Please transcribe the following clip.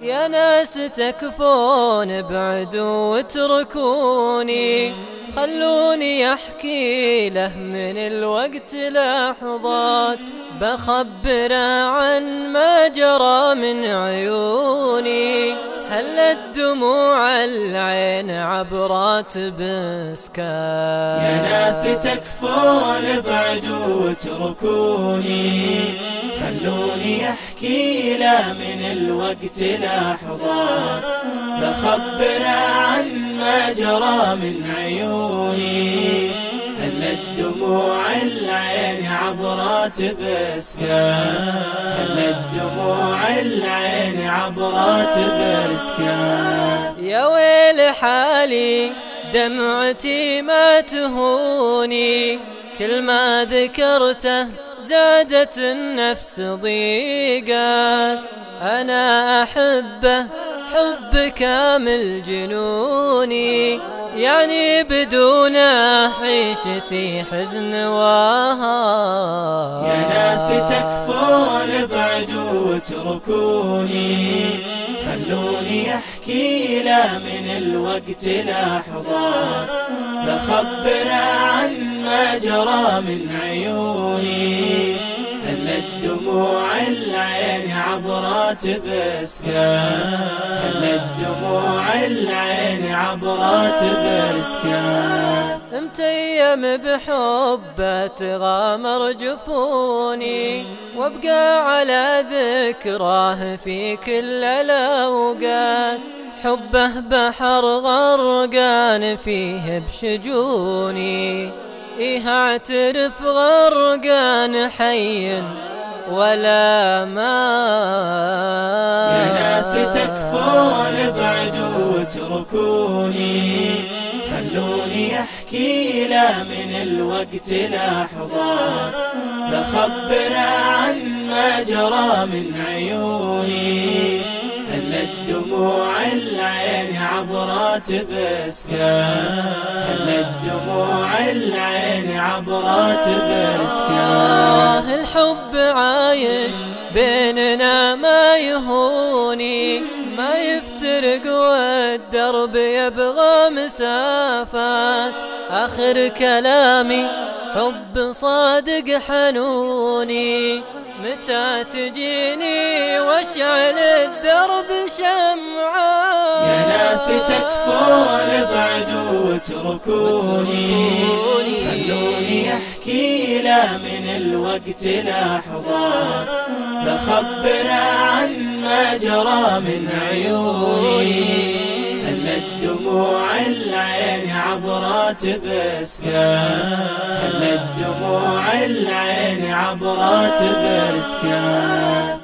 يا ناس تكفون ابعدوا واتركوني، خلوني احكي له من الوقت لحظات، بخبره عن ما جرى من عيوني. هلت دموع العين عبرات بسكات. يا ناس تكفون ابعدوا واتركوني، خلوني احكي له من الوقت لحظات، بخبره عن ما جرى من عيوني. هلت دموع العين عبرات بسكات، هلت دموع العين عبرات بسكات. يا ويل حالي دمعتي ما تهوني، كل ما ذكرته زادت النفس ضيقات. أنا أحبه حب كامل جنوني، يعني بدونه عيشتي حزن وهان. يا ناس تكفون ابعدوا واتركوني، خلوني احكي له من الوقت لحظات، بخبره عن ما جرى من عيوني. هلت دموع العين عبرات بسكات، هلت دموع العين عبرات بسكات. متيم بحبه تغامر جفوني، وابقى على ذكراه في كل الاوقات. حبه بحر غرقان فيه بشجوني، إيه اعترف غرقان حي ولا مات. يا ناس تكفون ابعدوا واتركوني، خلوني احكي له من الوقت لحظات، بخبره عن ما جرى من عيوني. هلت دموع العين عبرات بسكات، هلت دموع العين عبرات بسكات. الحب عايش بيننا ما يهوني، ما يفترق والدرب يبغى مسافات. آخر كلامي حب صادق حنوني، متى تجيني واشعل الدرب شمعة. يا ناس تكفون ابعدوا واتركوني، خلوني احكي له من الوقت لحظات، بخبره عن ما جرى من عيوني. هلت دموع العين عبرات بسكات، هلت دموع العين عبرات بسكات.